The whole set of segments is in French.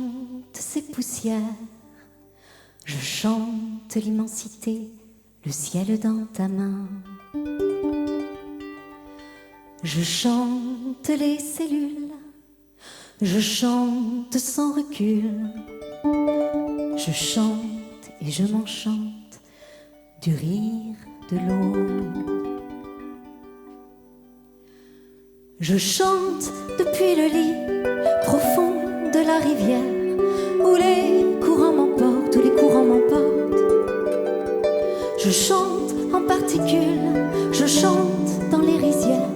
chante ces poussières, je chante l'immensité, le ciel dans ta main. Je chante les cellules, je chante sans recul, je chante et je m'enchante du rire de l'eau. Je chante depuis le lit profond de la rivière où les courants m'emportent, où les courants m'emportent. Je chante en particules, je chante dans les rizières,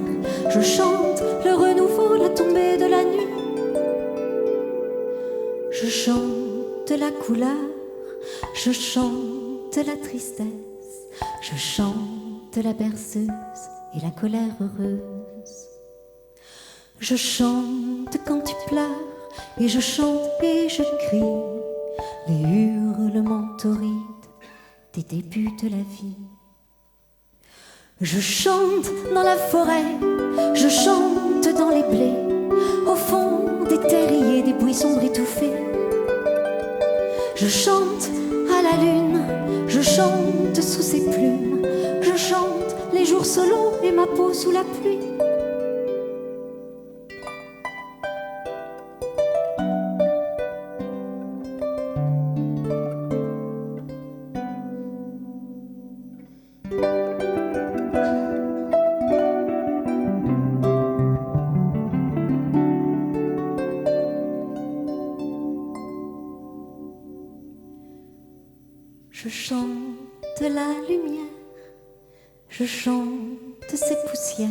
je chante le renouveau, la tombée de la nuit. Je chante la couleur, je chante la tristesse, je chante la berceuse et la colère heureuse. Je chante quand tu pleures et je chante et je crie les hurlements torrides des débuts de la vie. Je chante dans la forêt, je chante dans les blés, au fond des terriers, des buissons étouffés. Je chante à la lune, je chante sous ses plumes, je chante les jours solos et ma peau sous la pluie. Je chante la lumière, je chante ces poussières,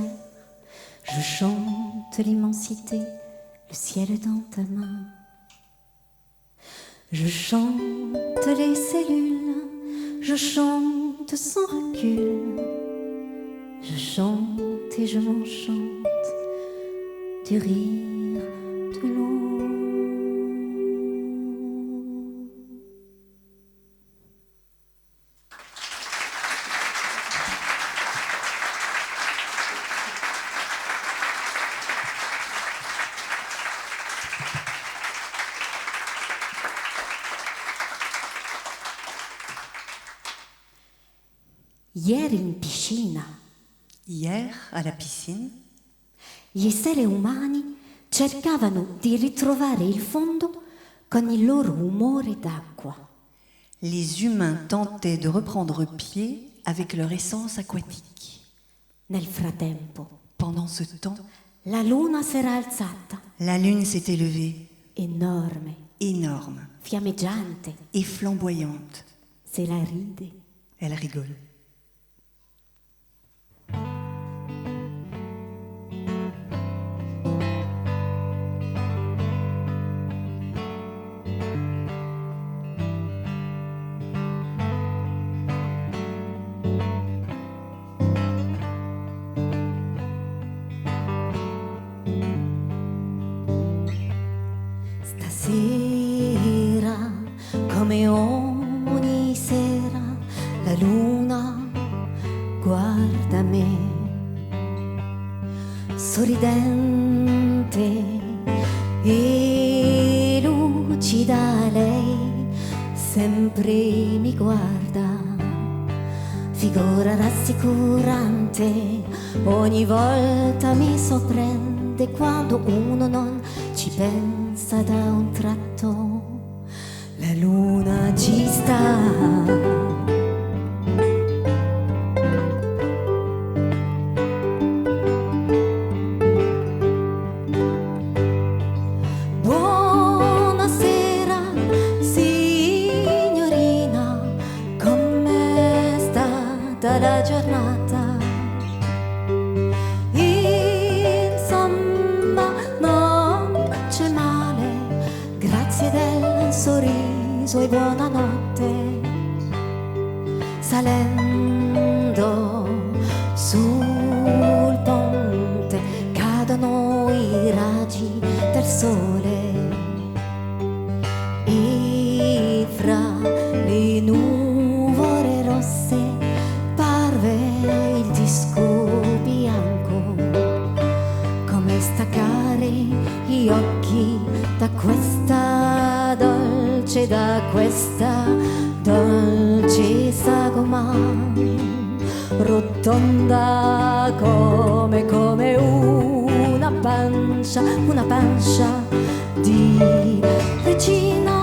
je chante l'immensité, le ciel dans ta main. Je chante les cellules, je chante sans recul, je chante et je m'enchante du rire de l'eau. Ieri in piscina. Hier, à la piscine, Gli esseri umani cercavano di ritrovare il fondo con il loro umore d'acqua. les humains tentaient de reprendre pied avec leur essence aquatique. Nel frattempo, Pendant ce temps, la luna s'era alzata, la lune s'était levée, enorme, énorme fiammeggiante, et flamboyante. se la ride. Elle rigole. Stasera, come ogni sera, la luna guarda me, sorridente e lucida lei, sempre mi guarda, figura rassicurante, ogni volta mi sorprende quando uno non ci pensa da un tratto, la luna ci sta. Buonasera, signorina, com'è stata la giornata? Insomma, non c'è male, grazie del sorriso e buonanotte. Salendo sul ponte cadono i raggi del sole e fra le nuvole rosse parve il disco bianco, come staccare gli occhi da questa luce da questa dolce sagoma, rotonda come una pancia di regina.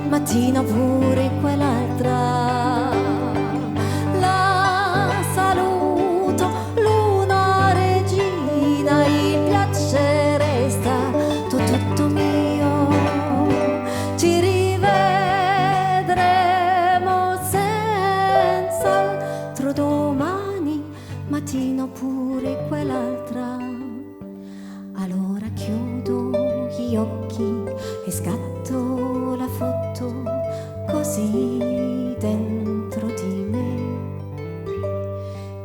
Mattina pure quell'altra. La saluto, luna regina, il piacere è stato tutto mio. Ci rivedremo senz'altro domani, mattina pure quell'altra. Allora chiudo gli occhi e scatto la foto così dentro di me.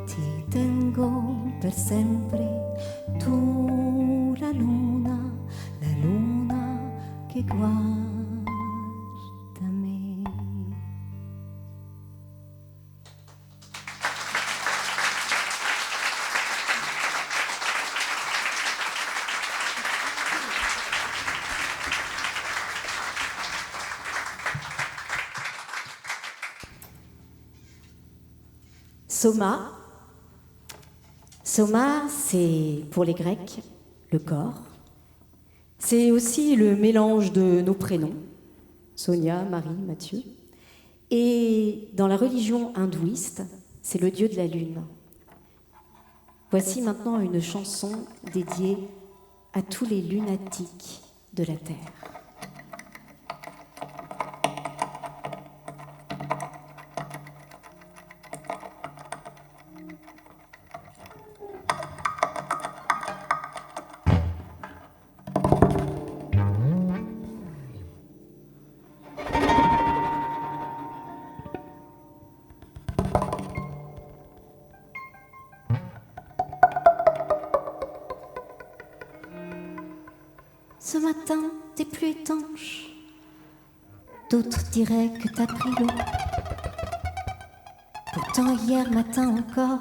Ti tengo per sempre, tu la luna che guarda me. Soma, c'est pour les Grecs le corps. C'est aussi le mélange de nos prénoms, Sonia, Marie, Mathieu. Et dans la religion hindouiste, c'est le dieu de la lune. Voici maintenant une chanson dédiée à tous les lunatiques de la Terre. Ce matin, t'es plus étanche. D'autres diraient que t'as pris l'eau. Pourtant, hier matin encore,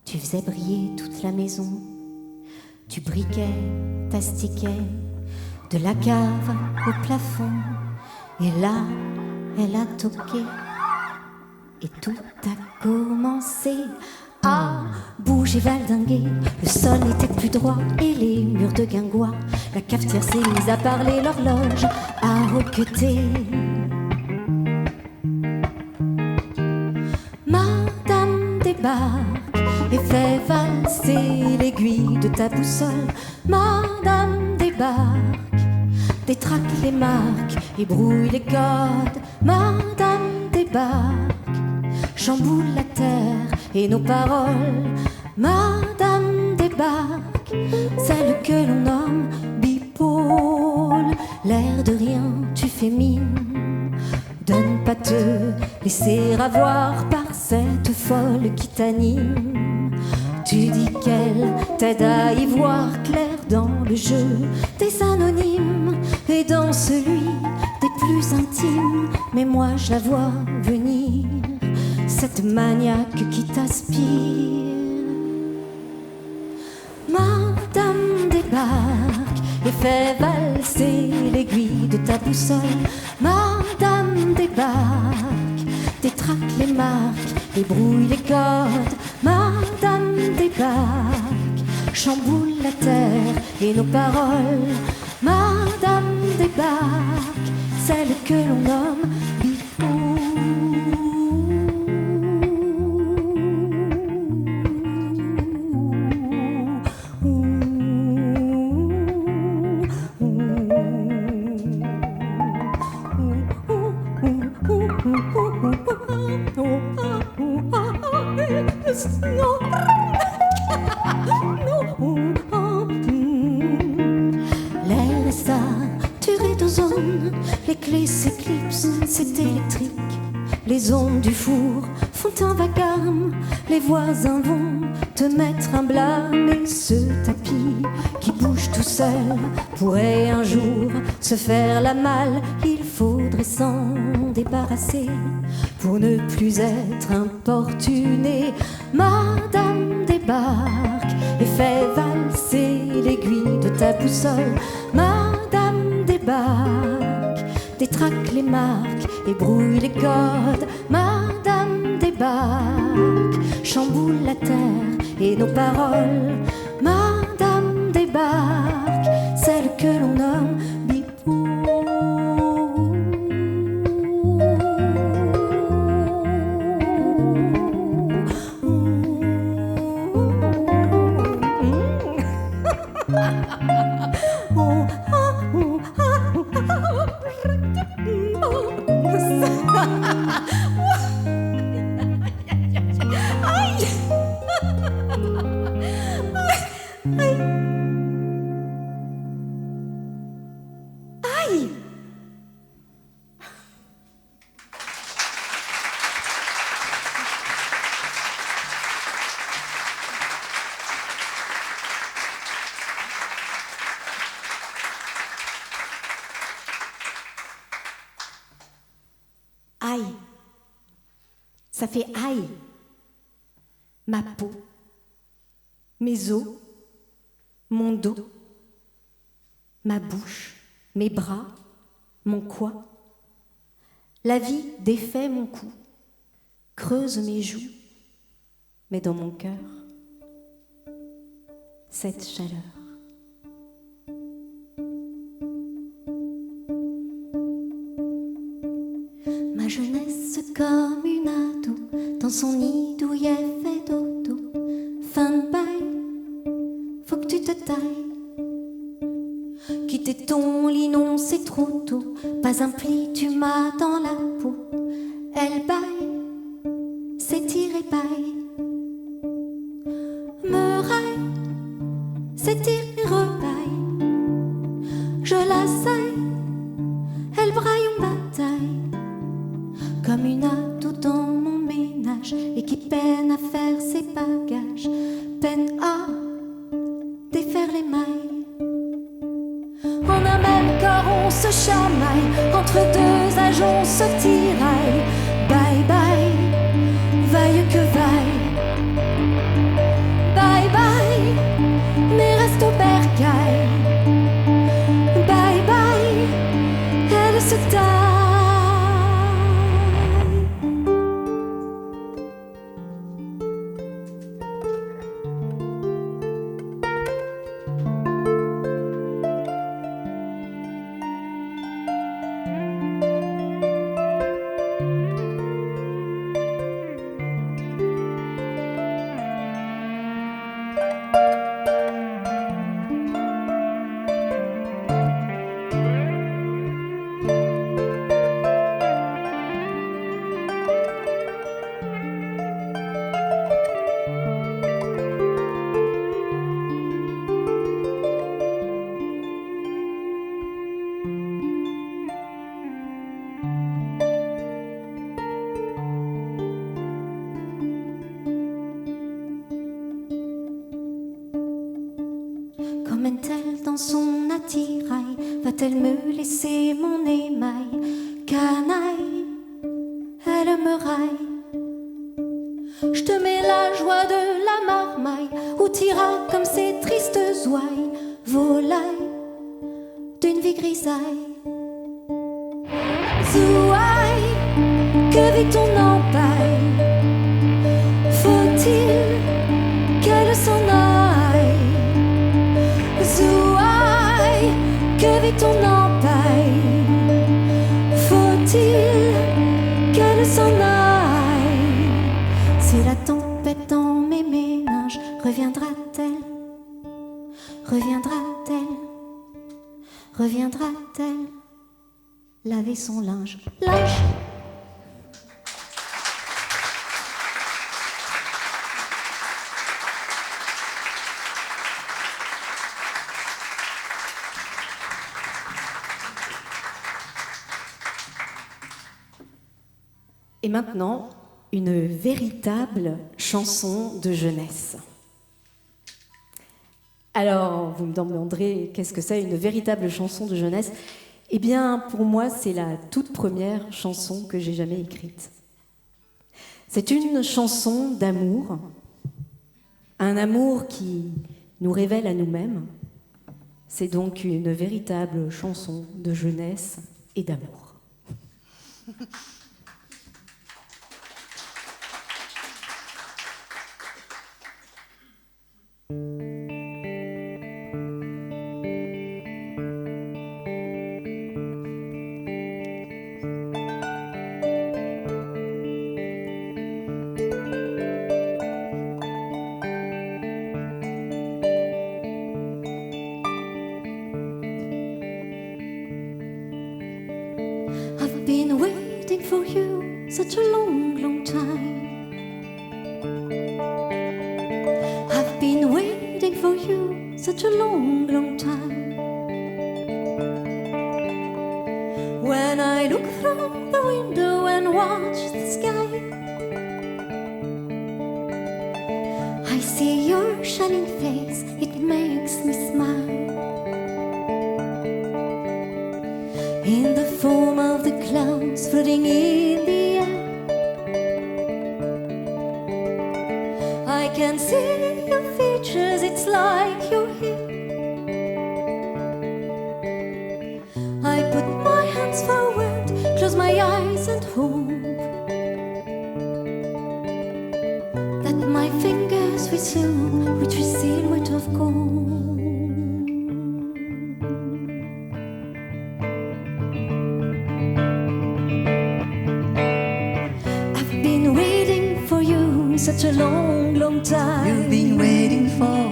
tu faisais briller toute la maison. Tu briquais, t'astiquais, de la cave au plafond. Et là, elle a toqué. Et tout a commencé à bouger, valdinguer. Le sol n'était plus droit et les murs de guingois. La cafetière s'est mise à parler, l'horloge a roqueté. Madame débarque et fait valser l'aiguille de ta boussole. Madame débarque, détraque les marques et brouille les codes. Madame débarque, chamboule la terre et nos paroles. Madame débarque, celle que l'on nomme bipôle. L'air de rien, tu fais mine de ne pas te laisser avoir par cette folle qui t'anime. Tu dis qu'elle t'aide à y voir clair dans le jeu des anonymes et dans celui des plus intimes. Mais moi je la vois venir, cette maniaque qui t'aspire. Madame débarque et fait valser l'aiguille de ta boussole. Madame débarque, détraque les marques et brouille les codes. Madame débarque, chamboule la terre et nos paroles. Madame débarque, celle que l'on nomme L'air est saturé d'ozone, les clés s'éclipsent, c'est électrique. Les ondes du four font un vacarme, les voisins vont te mettre un blâme. Et ce tapis qui bouge tout seul pourrait un jour se faire la malle. Il faudrait s'en débarrasser pour ne plus être importuné. Madame débarque et fait valser l'aiguille de ta boussole. Madame débarque, détraque les marques et brouille les codes. Madame débarque, chamboule la terre et nos paroles. Madame débarque, celle que l'on nomme Bipou. Aïe, ça fait aïe. Ma peau, mes os, mon dos, ma bouche, mes bras, mon quoi. La vie défait mon cou, creuse mes joues, mais dans mon cœur, cette chaleur. Ma jeunesse comme une ado dans son nid douillet fait dodo. Fin de bail, faut que tu te tailles. Quitter ton lit, non c'est trop tôt. Pas un pli, tu m'as dans la peau. Elle baille, s'étire et baille. Me raille, s'étire et rebaille. Je la saille, elle braille en bataille. Comme une ado dans mon ménage et qui peine à faire ses bagages, peine à défaire les mailles. En un même corps on se chamaille, entre deux âges on se tiraille. Bye bye, vaille que vaille. Bye bye, mais reste au bercail. Bye bye, elle se taille. Emmène-t-elle dans son attirail? Va-t-elle me laisser mon émail? Canaille, elle me raille. Je te mets la joie de la marmaille, où t'iras comme ces tristes ouailles, volaille d'une vie grisaille. Zouaille, que vit ton empaille? Faut-il qu'elle s'en aille? Zouaille, que vit ton empaille? Faut-il qu'elle s'en aille? Si la tempête dans mes méninges, reviendra-t-elle? Reviendra-t-elle? Reviendra-t-elle laver son linge? Linge. Et maintenant, une véritable chanson de jeunesse. Alors, vous me demanderez, qu'est-ce que c'est une véritable chanson de jeunesse ? Eh bien, pour moi, c'est la toute première chanson que j'ai jamais écrite. C'est une chanson d'amour, un amour qui nous révèle à nous-mêmes. C'est donc une véritable chanson de jeunesse et d'amour. I've been waiting for you such a long, long time. I've been waiting for you such a long, long time. When I look through the window and watch the sky, I see your shining face, it makes me smile. In the form of the clouds floating in the air, I can see your features, it's like you're here. I put my hands forward, close my eyes and hope that my fingers will soon reach a silhouette of gold. Such a long, long time. You've been waiting for.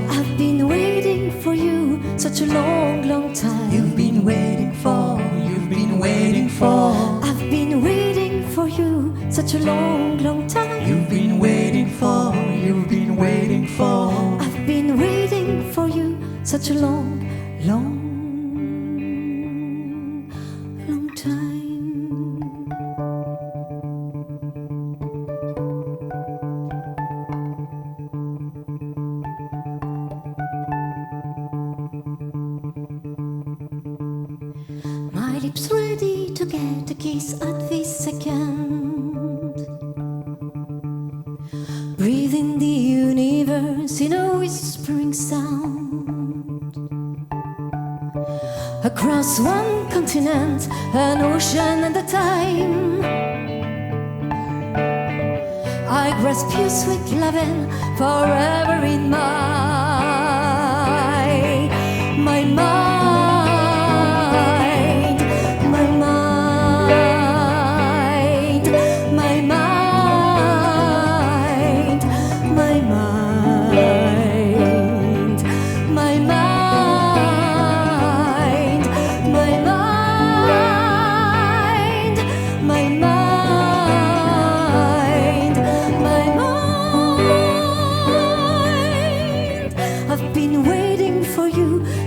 I've been waiting for you such a long, long time. You've been waiting for. I've been waiting for you such a long, long time. You've been waiting for. I've been waiting for you such a long, long, long time. My lips ready to get a kiss at this second. Breathe in the universe in a whispering sound. Across one continent, an ocean and a time, I grasp your sweet loving forever in my mind.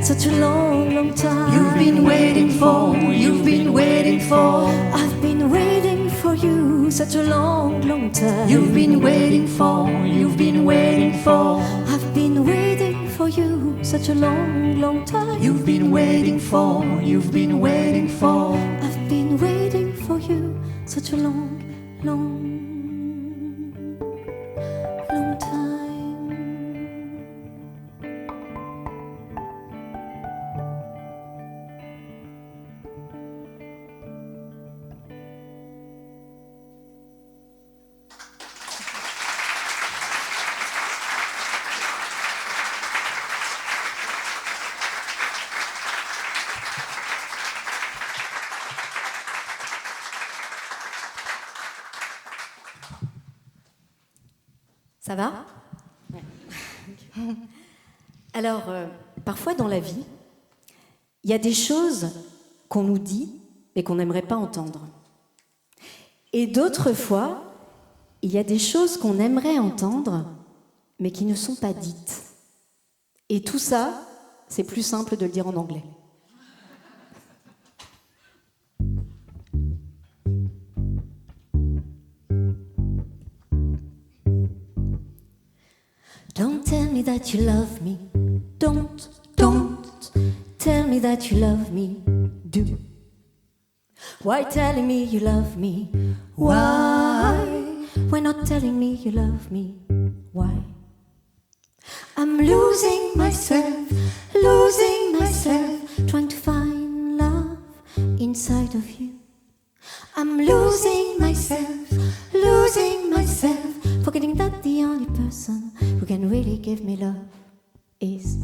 Such a long, long time. You've been waiting for. I've been waiting for you such a long, long time. You've been waiting for. I've been waiting for you such a long, long time. You've been waiting for. I've been waiting for you such a long, long, long time. Ça va ? Ouais. Alors, parfois dans la vie, il y a des choses qu'on nous dit et qu'on n'aimerait pas entendre. Et d'autres fois, il y a des choses qu'on aimerait entendre mais qui ne sont pas dites. Et tout ça, c'est plus simple de le dire en anglais. Don't tell me that you love me. Don't tell me that you love me. Do. Why telling me you love me? Why? Why not telling me you love me? Why? I'm losing myself, trying to find love inside of you. I'm losing myself, forgetting that the only person who can really give me love is.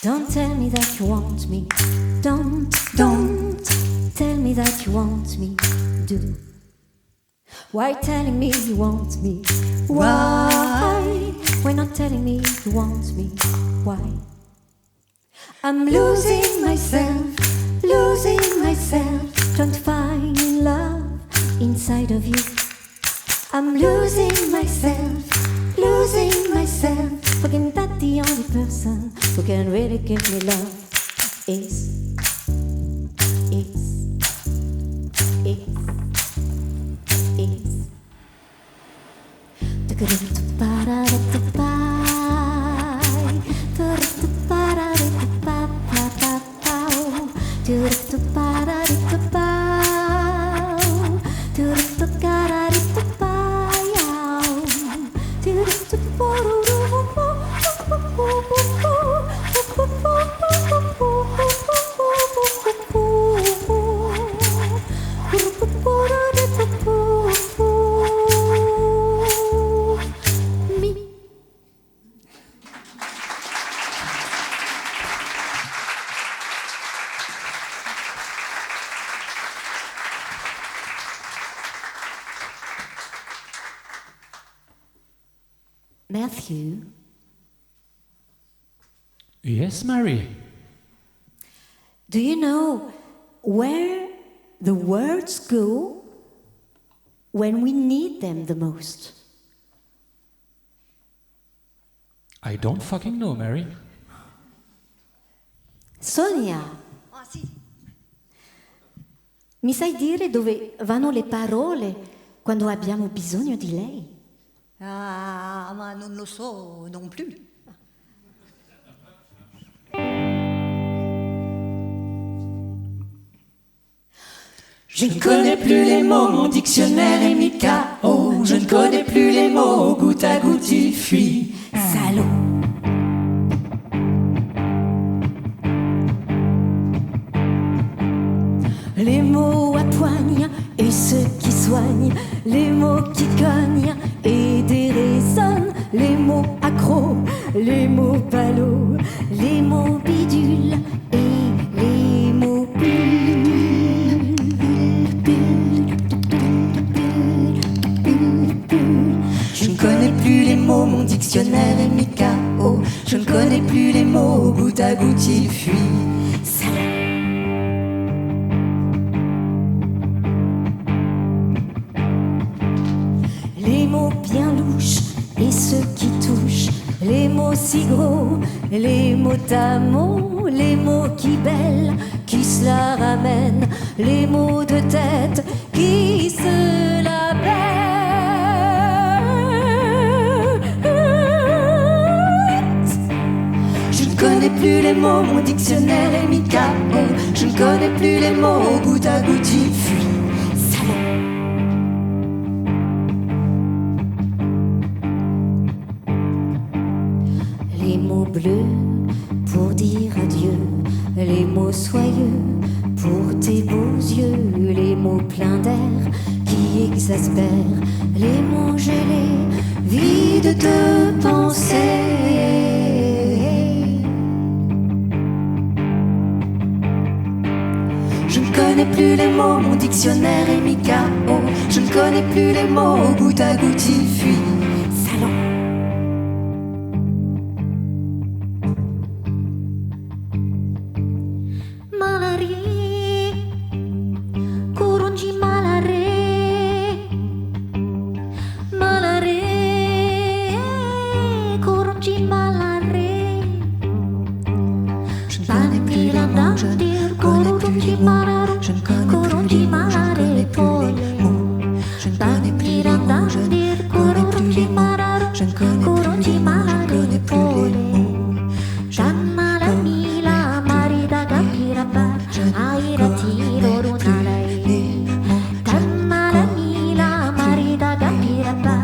Don't tell me that you want me. Don't tell me that you want me. Do. Why telling me you want me? Why? Why not telling me you want me? Why? I'm losing myself, trying to find love inside of you. I'm losing myself, forgetting that the only person who can really give me love is. Matthew? Yes, Mary? Do you know where the words go when we need them the most? I don't fucking know, Mary. Sonia, mi sai dire dove vanno le parole quando abbiamo bisogno di lei? Ah, ma non lo so non plus. Je ne connais plus les mots, mon dictionnaire est mis KO. Je ne connais plus les mots, goutte à goutte il fuit. Salaud. Les mots à poigne et ceux qui soignent, les mots qui cognent et déraisonnent, les mots accros, les mots palos, les mots bidules et les mots bulles. Je ne connais plus les mots, mon dictionnaire est mis KO. Je ne connais plus les mots, goutte à goutte il fuit. Les mots bien louches et ceux qui touchent, les mots si gros, les mots à mots, les mots qui bêlent, qui se la ramènent, les mots de tête qui se la bêtent. Je ne connais plus les mots, mon dictionnaire est mis KO. Je ne connais plus les mots, goutte à goutte il fuit. Les mots bleus pour dire adieu, les mots soyeux pour tes beaux yeux, les mots pleins d'air qui exaspèrent, les mots gelés, vides de pensée. Je ne connais plus les mots, mon dictionnaire est mis KO. Je ne connais plus les mots, goutte à goutte il fuit. Je ne connais plus les mots, je ne connais plus les mots, je ne connais plus les mots, je ne connais Aira tiro runalai Tamara mila marida gapirapa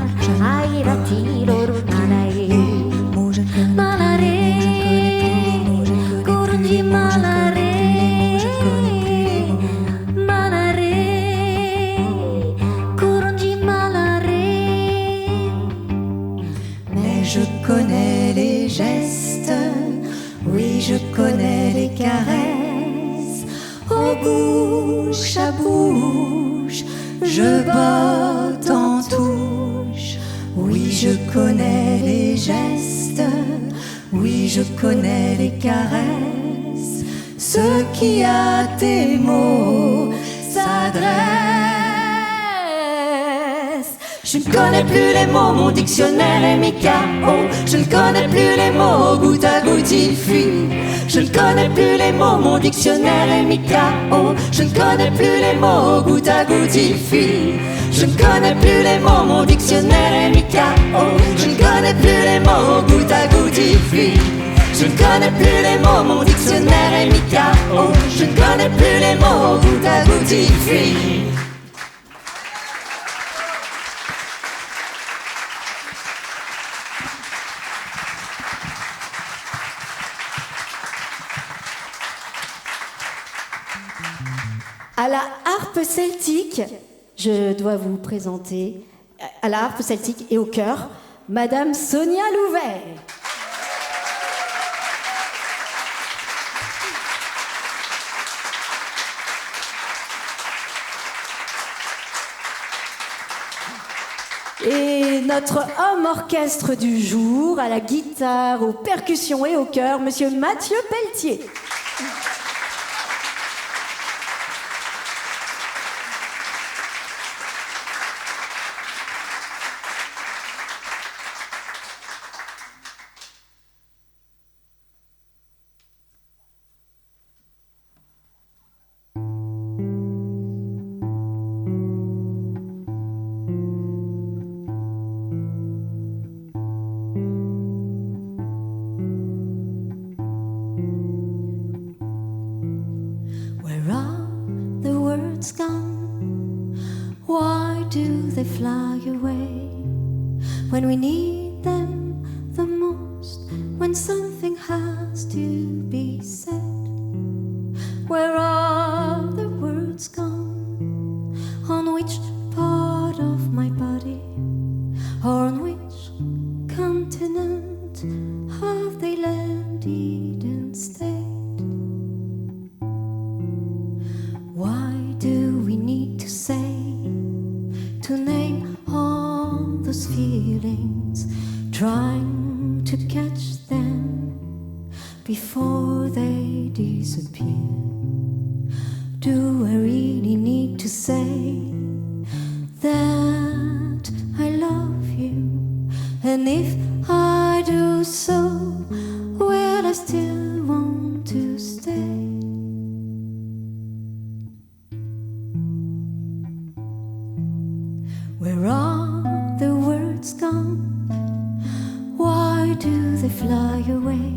Aira tiro runalai Malare Kurunji malare Malare Kurunji malare Mais je connais les gestes, oui je connais les caresses. Oh bouche à bouche, je botte en touche. Oui je connais les gestes, oui je connais les caresses. Ce qui à tes mots s'adresse. Je ne connais plus les mots, mon dictionnaire est mis KO. Je ne connais plus les mots, goutte à goutte il fuit. Je ne connais plus les mots, mon dictionnaire est mis KO. Je ne connais plus les mots, goutte à goutte il fuit. Je ne connais plus les mots, mon dictionnaire est mis KO. Je ne connais plus les mots, goutte à goutte il fuit. Je ne connais plus les mots, mon dictionnaire est mis KO. Je ne connais plus les mots, goutte à goutte il fuit. À la harpe celtique, je dois vous présenter, à la harpe celtique et au chœur, Madame Sonia Louvet. Et notre homme orchestre du jour, à la guitare, aux percussions et au chœur, Monsieur Mathieu Pelletier. Where are the words gone? Why do they fly away when we need them the most? When something has to be said, where are the words gone? On which part of my body, or on which continent have they landed and stayed? Why do we need to say, to name all those feelings, trying to catch them before they disappear? Do I really need to say that I love you? And if I do so, will I still want to stay? Where are the words gone? Why do they fly away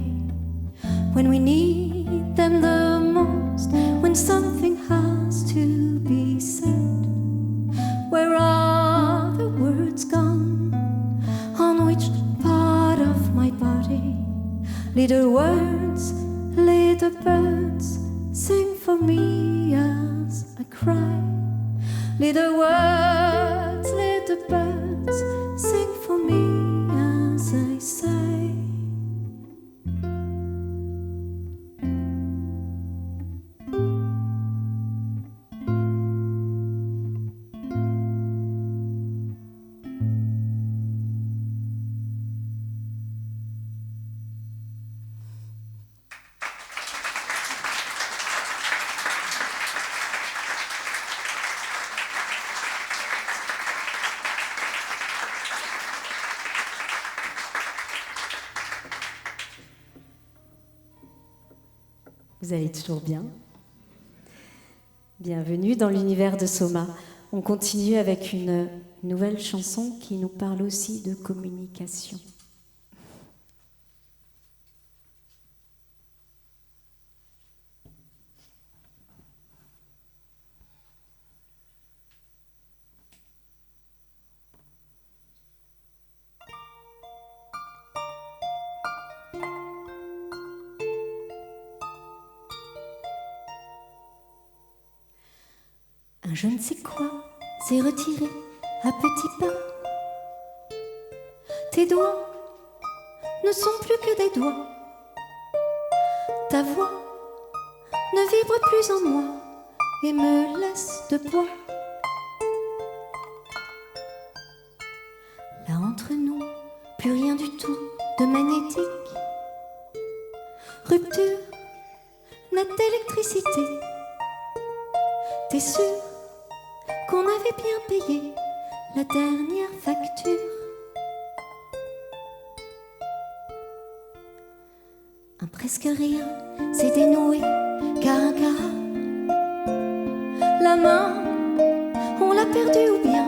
when we need them the most? When something has to be said, where are the words gone? On which part of my body? Little words, little birds, sing for me as I cry. Little words, little birds, sing for me as I sigh. Vous allez toujours bien? Bienvenue dans l'univers de Soma. On continue avec une nouvelle chanson qui nous parle aussi de communication. Un je ne sais quoi s'est retiré à petits pas. Tes doigts ne sont plus que des doigts. Ta voix ne vibre plus en moi et me laisse de poids. Là entre nous, plus rien du tout de magnétique. Rupture, nette électricité. T'es sûr qu'on avait bien payé la dernière facture? Un presque rien s'est dénoué car un carat. La main, on l'a perdu ou bien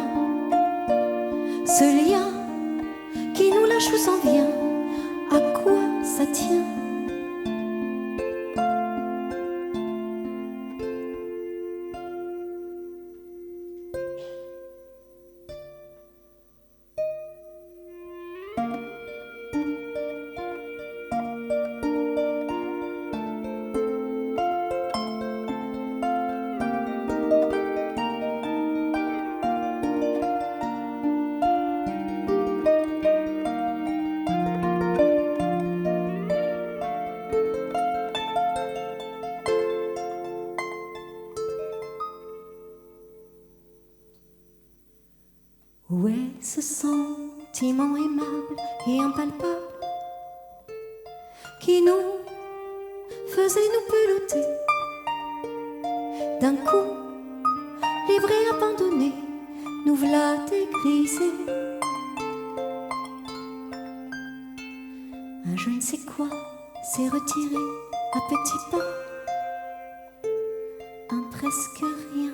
ce lien qui nous lâche où s'en vient, à quoi ça tient? Où est ce sentiment aimable et impalpable qui nous faisait nous peloter? D'un coup, livrés, abandonnés, nous v'là dégrisés. Un je ne sais quoi s'est retiré à petits pas. Un presque rien.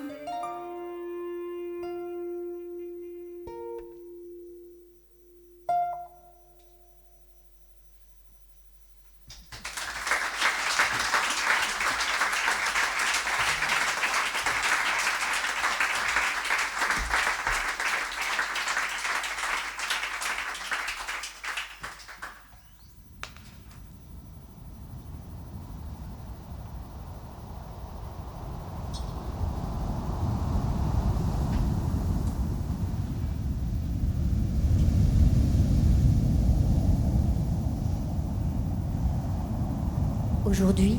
Aujourd'hui,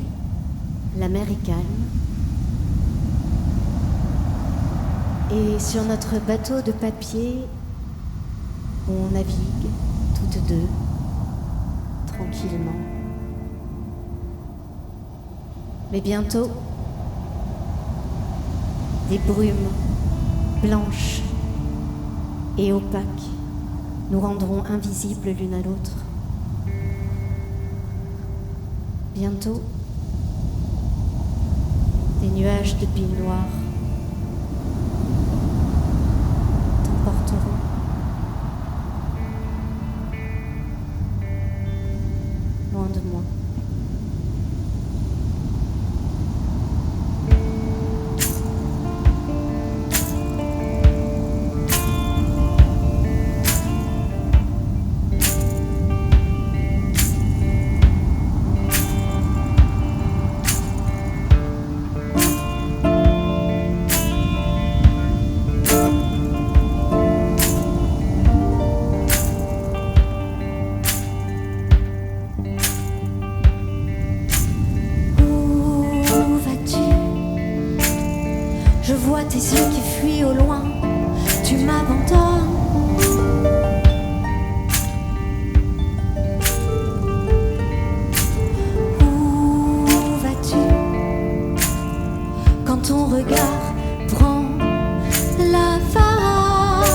la mer est calme et sur notre bateau de papier, on navigue toutes deux, tranquillement. Mais bientôt, des brumes blanches et opaques nous rendront invisibles l'une à l'autre. Bientôt, des nuages de billes noires t'emporteront. Loin de moi. Je vois tes yeux qui fuient au loin, tu m'abandonnes. Où vas-tu quand ton regard prend la vague?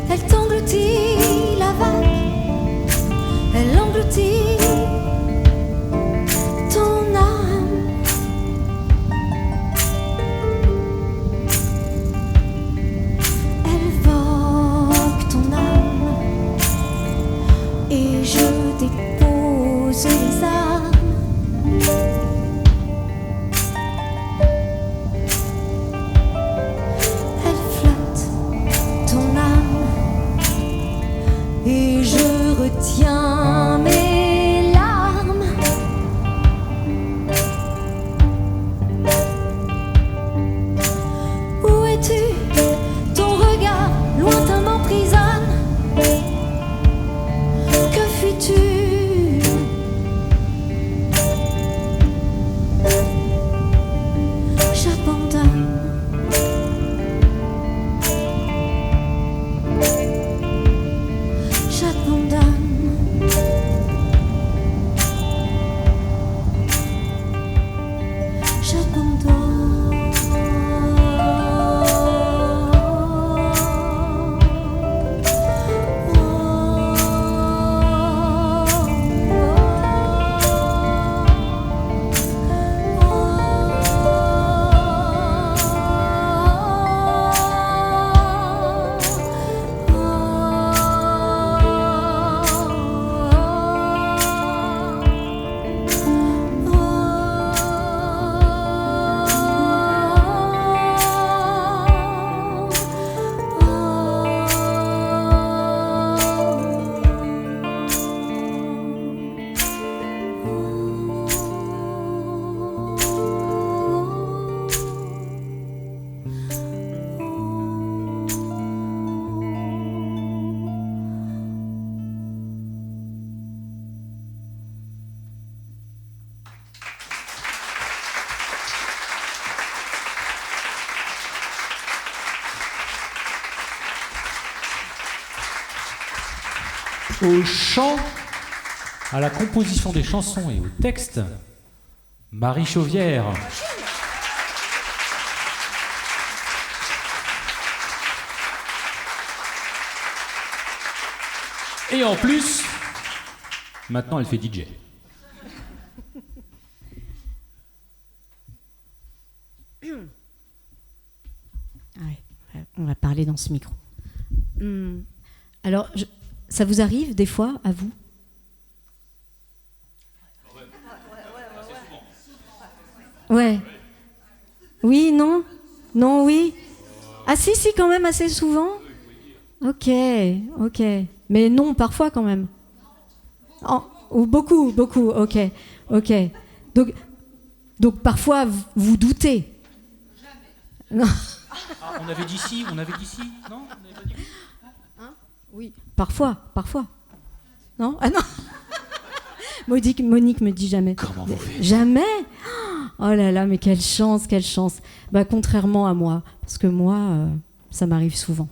Elle t'engloutit, la vague, elle engloutit les armes. Au chant, à la composition des chansons et au texte, Marie Chauvière. Et en plus, maintenant elle fait DJ. Ouais, on va parler dans ce micro. Alors, ça vous arrive des fois, à vous ? Ouais. Oui, non ? Non, oui ? Ah si, quand même, assez souvent ? Ok. Mais non, parfois quand même. Ou beaucoup, ok. Donc parfois, vous doutez. Jamais. Non. Ah, on avait dit si, non ? On n'avait pas dit oui ? Oui, parfois. Non ? Ah non. Monique me dit jamais. Comment vous faites ? Jamais ? Oh là là, mais quelle chance. Bah, contrairement à moi, parce que moi, ça m'arrive souvent.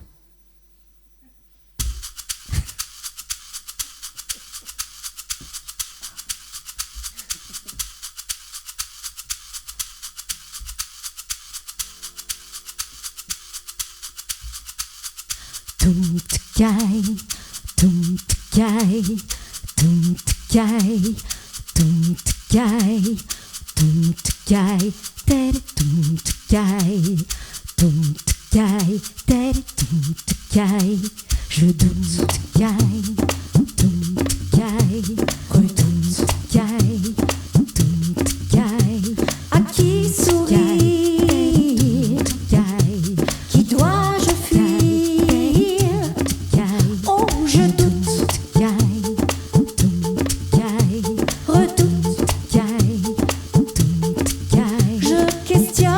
Je doute, à qui sourire, qui dois-je fuir? Oh, je doute, redoute, je questionne.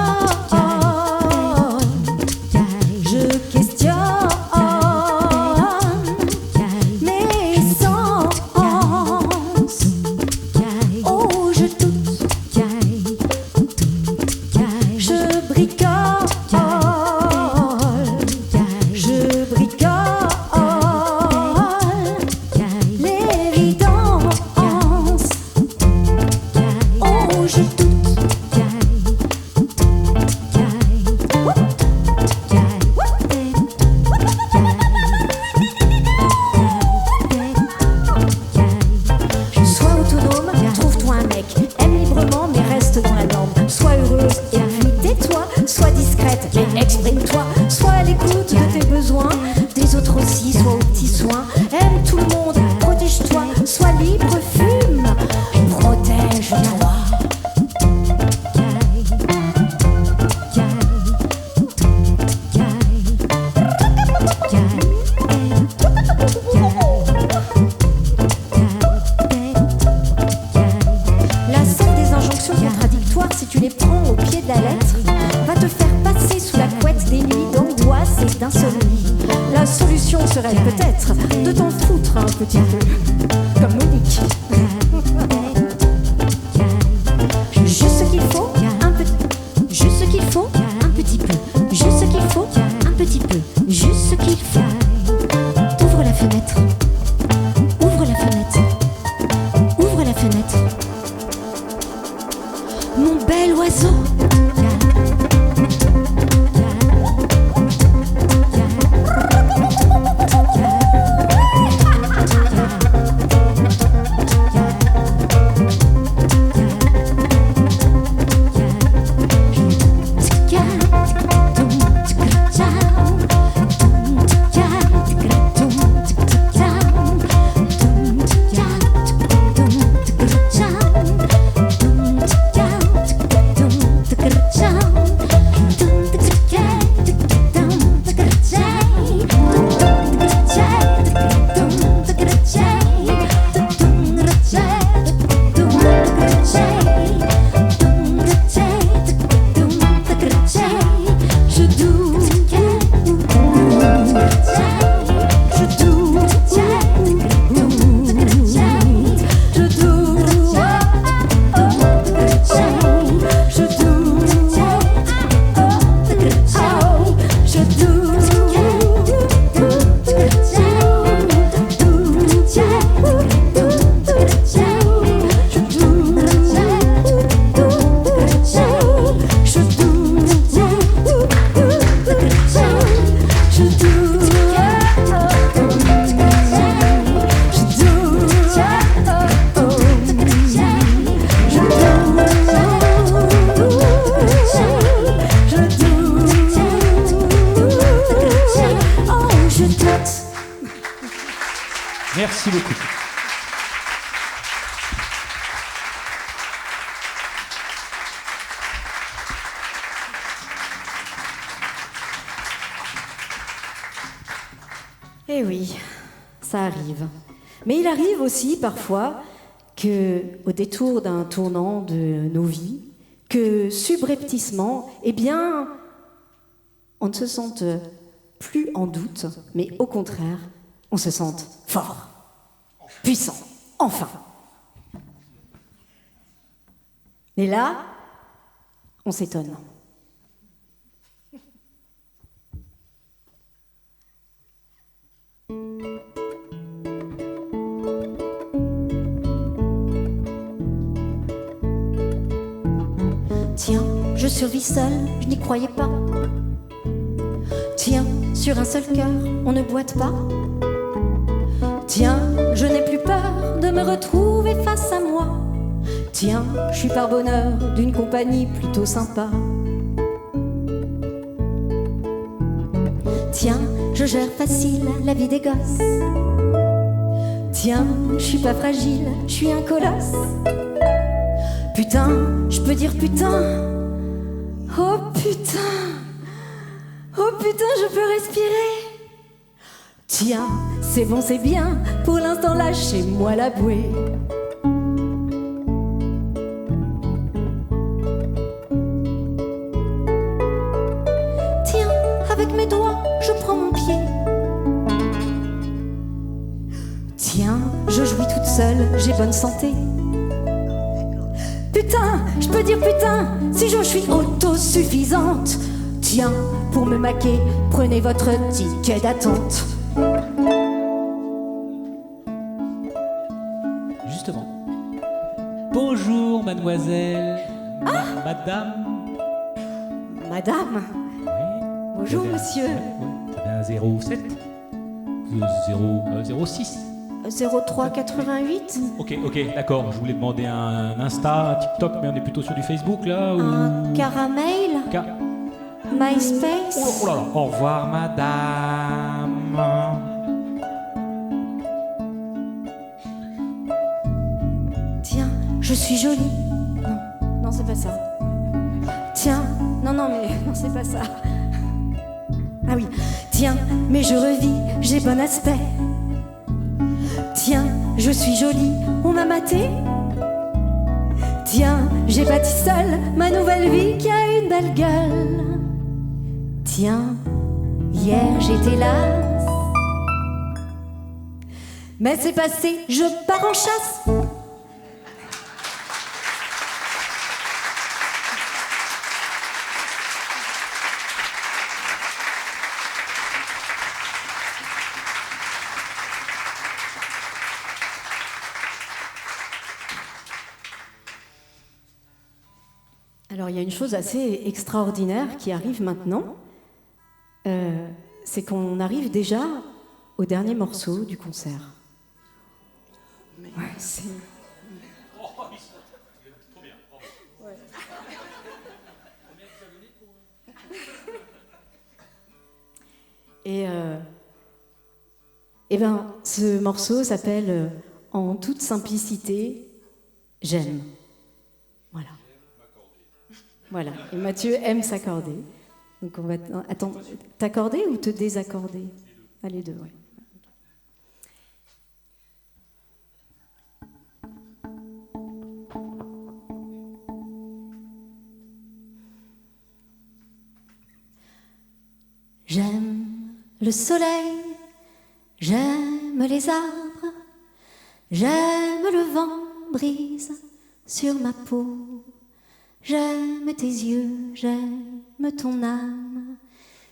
Eh oui, ça arrive. Mais il arrive aussi parfois que, au détour d'un tournant de nos vies, que subrepticement, eh bien, on ne se sente plus en doute, mais au contraire, on se sente fort, puissant, enfin. Et là, on s'étonne. Tiens, je survis seule, je n'y croyais pas. Tiens, sur un seul cœur, on ne boite pas. Tiens, je n'ai plus peur de me retrouver face à moi. Tiens, je suis par bonheur d'une compagnie plutôt sympa. Tiens, je gère facile la vie des gosses. Tiens, je suis pas fragile, je suis un colosse. Putain, je peux dire putain. Oh putain. Oh putain, je peux respirer. Tiens, c'est bon, c'est bien. Pour l'instant, lâchez-moi la bouée. Tiens, avec mes doigts, je prends mon pied. Tiens, je jouis toute seule, j'ai bonne santé. Putain, je peux dire putain, si je suis autosuffisante. Tiens, pour me maquer, prenez votre ticket d'attente. Justement. Bonjour, mademoiselle. Madame. Madame. Oui. Bonjour, monsieur. Vous avez un 07 06. 0388. Ok, d'accord. Je voulais demander un Insta, un TikTok, mais on est plutôt sur du Facebook là ou... Un caramel. MySpace. Oh là là. Au revoir, madame. Tiens, je suis jolie. Non, c'est pas ça. Tiens, non, mais non, c'est pas ça. Ah oui, tiens, mais je revis, j'ai bon aspect. Tiens, je suis jolie, on m'a maté. Tiens, j'ai bâti seule ma nouvelle vie qui a une belle gueule. Tiens, hier j'étais lasse. Mais c'est passé, je pars en chasse. Alors il y a une chose assez extraordinaire qui arrive maintenant. C'est qu'on arrive déjà au dernier morceau du concert. Ouais, c'est... Ouais. Et ben, ce morceau s'appelle En toute simplicité, j'aime. Voilà. Voilà. Et Mathieu aime s'accorder. Donc on va... Attends, t'accorder ou te désaccorder? Ah, les deux, ouais. J'aime le soleil, j'aime les arbres, j'aime le vent brise sur ma peau. J'aime tes yeux, j'aime ton âme,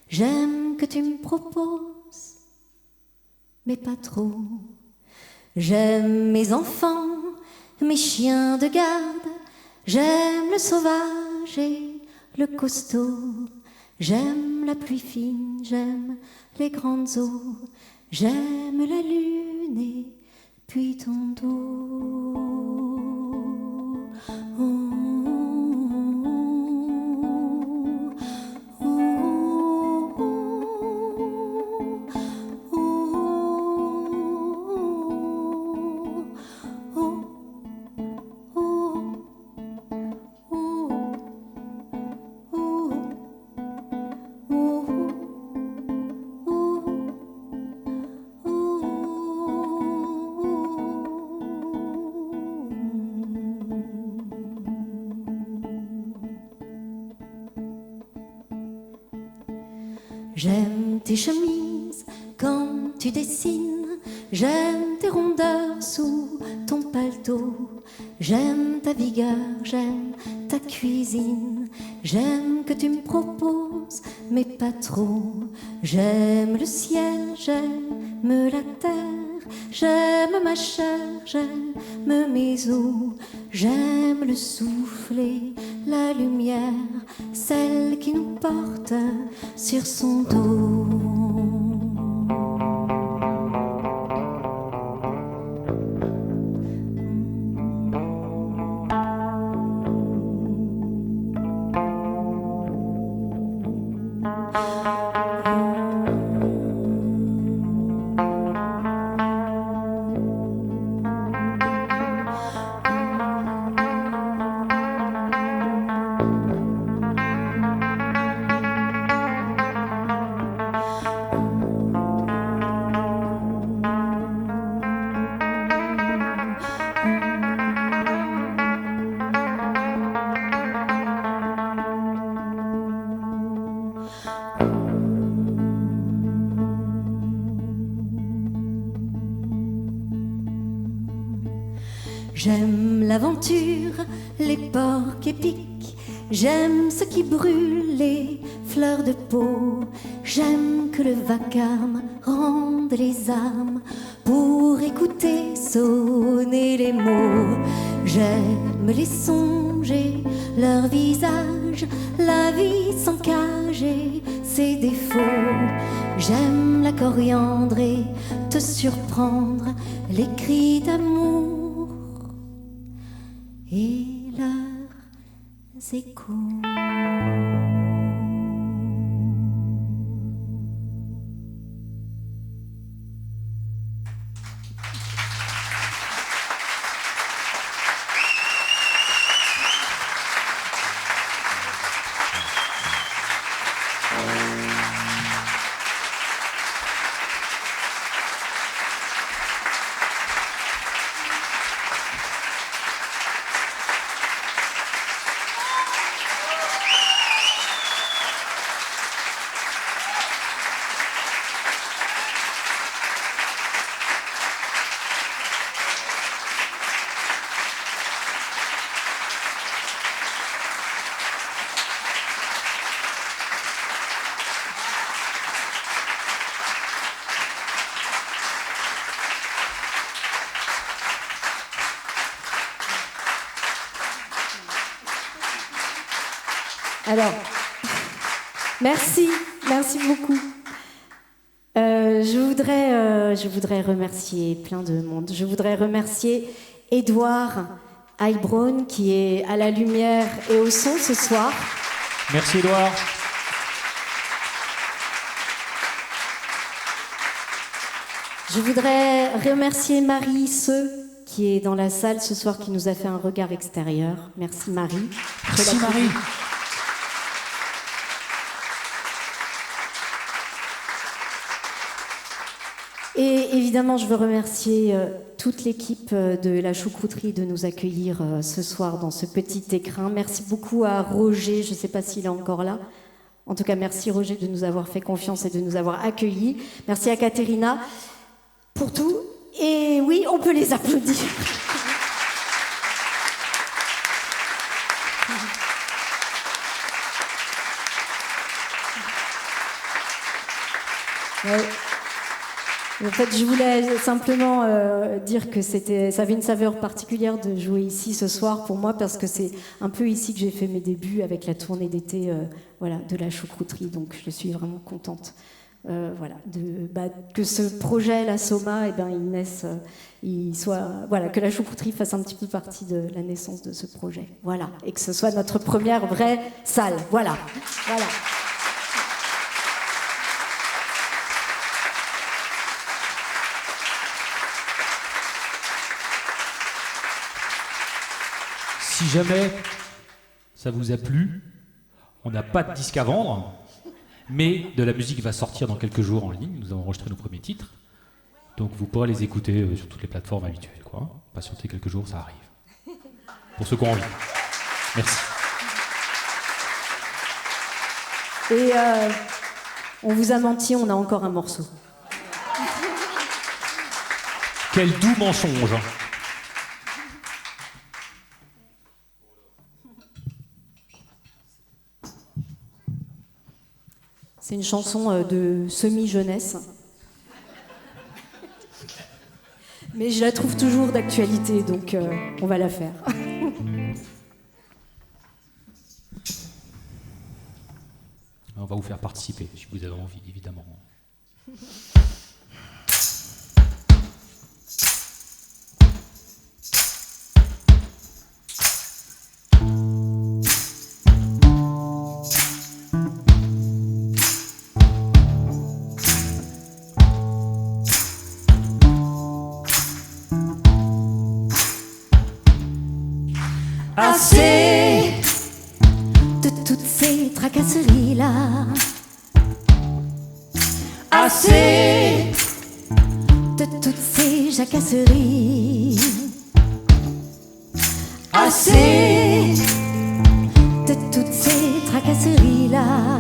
j'aime que tu me proposes, mais pas trop. J'aime mes enfants, mes chiens de garde, j'aime le sauvage et le costaud. J'aime la pluie fine, j'aime les grandes eaux, j'aime la lune et puis ton dos. J'aime tes chemises quand tu dessines, j'aime tes rondeurs sous ton paletot, j'aime ta vigueur, j'aime ta cuisine, j'aime que tu me proposes, mais pas trop. J'aime le ciel, j'aime la terre, j'aime ma chair, j'aime mes os, j'aime le souffle et la lumière, celle qui nous porte sur son dos. J'aime l'aventure, les porcs épiques, j'aime ce qui brûle, les fleurs de peau, j'aime que le vacarme rende les âmes pour écouter sonner les mots. J'aime les songes et leurs visages, la vie sans cage et ses défauts. J'aime la coriandre et te surprendre, les cris d'amour et leurs échos. Alors, merci beaucoup. Je voudrais remercier plein de monde. Je voudrais remercier Édouard Heilbronn qui est à la lumière et au son ce soir. Merci Édouard. Je voudrais remercier Marie Seu qui est dans la salle ce soir, qui nous a fait un regard extérieur. Merci Marie. Merci Marie. Et évidemment, je veux remercier toute l'équipe de la choucrouterie de nous accueillir ce soir dans ce petit écrin. Merci beaucoup à Roger, je ne sais pas s'il est encore là. En tout cas, merci Roger de nous avoir fait confiance et de nous avoir accueillis. Merci à Caterina pour tout. Et oui, on peut les applaudir. Ouais. En fait, je voulais simplement dire que ça avait une saveur particulière de jouer ici ce soir pour moi, parce que c'est un peu ici que j'ai fait mes débuts avec la tournée d'été de la choucrouterie. Donc je suis vraiment contente que ce projet, la Soma, il naisse, que la choucrouterie fasse un petit peu partie de la naissance de ce projet. Voilà, et que ce soit notre première vraie salle. Voilà. Si jamais ça vous a plu, on n'a pas de disque à vendre, mais de la musique va sortir dans quelques jours en ligne. Nous avons enregistré nos premiers titres, donc vous pourrez les écouter sur toutes les plateformes habituelles. Patientez quelques jours, ça arrive. Pour ceux qui ont envie. Merci. On vous a menti, on a encore un morceau. Quel doux mensonge. C'est une chanson de semi-jeunesse. Mais je la trouve toujours d'actualité, donc on va la faire. On va vous faire participer, si vous avez envie, évidemment. Assez de toutes ces tracasseries-là, assez de toutes ces jacasseries, assez de toutes ces tracasseries-là,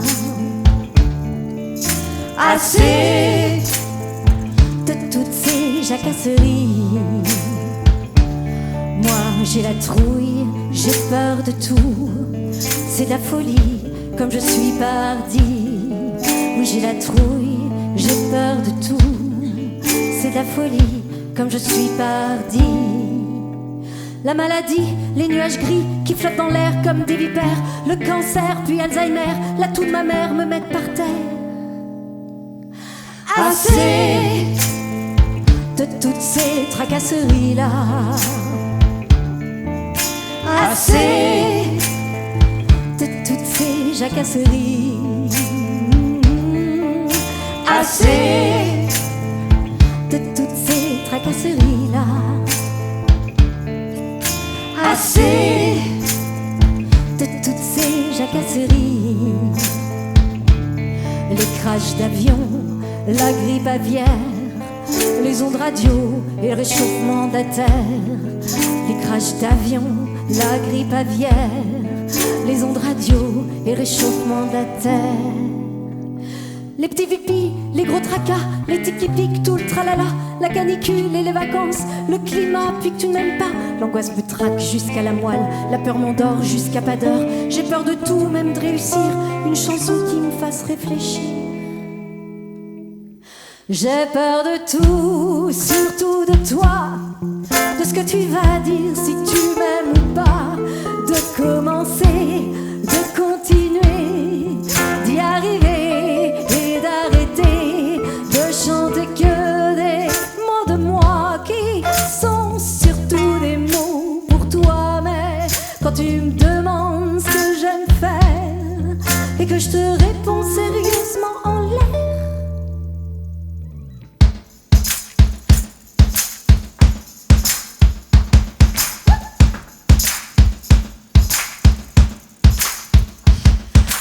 assez de toutes ces jacasseries. Moi j'ai la trouille, j'ai peur de tout, c'est de la folie comme je suis pardie. Oui j'ai la trouille, j'ai peur de tout, c'est de la folie comme je suis pardie. La maladie, les nuages gris qui flottent dans l'air comme des vipères, le cancer puis Alzheimer, la toux de ma mère me mettent par terre. assez De toutes ces tracasseries-là, assez de toutes ces jacasseries, assez de toutes ces tracasseries-là, assez de toutes ces jacasseries. Les crashs d'avion, la grippe aviaire, les ondes radio et le réchauffement de la terre. Les crashs d'avion, la grippe aviaire, les ondes radio et réchauffement de la terre. Les petits vipis, les gros tracas, les tics qui piquent, tout le tralala, la canicule et les vacances, le climat puis que tu n'aimes pas. L'angoisse me traque jusqu'à la moelle, la peur m'endort jusqu'à pas d'heure. J'ai peur de tout, même de réussir, une chanson qui me fasse réfléchir. J'ai peur de tout, surtout de toi, de ce que tu vas dire, si tu m'aimes ou pas, de commencer, de continuer, d'y arriver et d'arrêter, de chanter que des mots de moi qui sont surtout des mots pour toi. Mais quand tu me demandes ce que j'aime faire et que je te réponds sérieusement en l'air,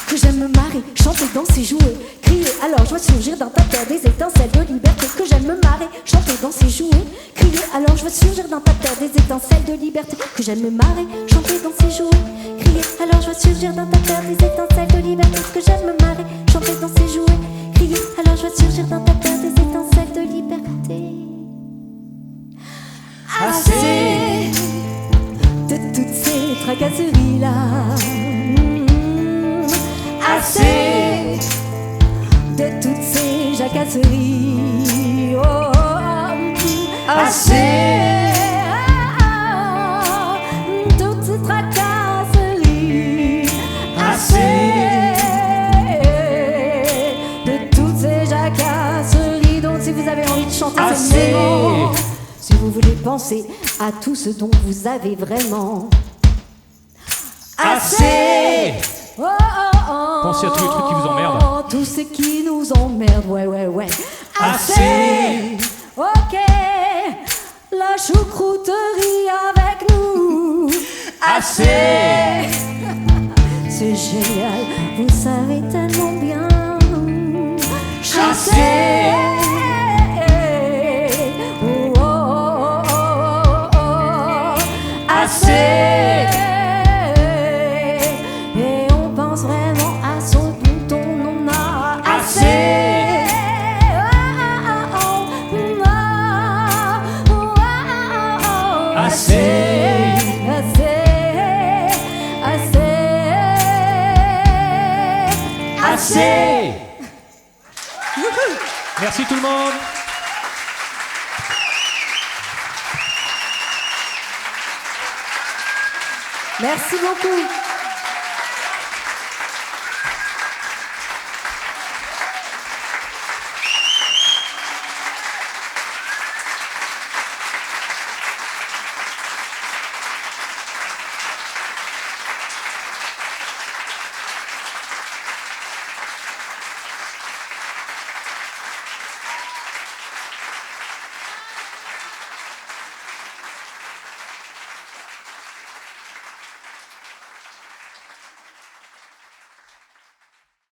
que j'aime me marrer, chanter, danser, jouer, crier, alors je vois surgir dans ta terre des étincelles de liberté. Que j'aime me marrer, chanter, danser, jouer, crier, alors je vois surgir dans ta terre des étincelles de liberté. Que j'aime me marrer, chanter, danser, jouer, crier, alors je vois surgir dans ta terre des étincelles de liberté. Que j'aime me marrer, chanter, danser, jouer, crier, alors je vois surgir dans ta terre des étincelles de liberté. assez de toutes ces tracasseries-là, assez de toutes ces jacasseries, oh, oh, oh. assez Toutes ces tracasseries, assez de toutes ces jacasseries. Donc si vous avez envie de chanter, c'est assez le moment. Si vous voulez penser à tout ce dont vous avez vraiment assez oh, oh, oh, Pensez à tous les trucs qui vous emmerdent. tout ce qui nous emmerde, ouais, ouais, ouais. assez Ok, la choucrouterie avec nous. assez C'est génial, vous savez tellement bien chanter. assez Oh, oh, oh, oh, oh. assez Et on pense vraiment à son bouton, on a assez passer. Merci tout le monde. Merci beaucoup.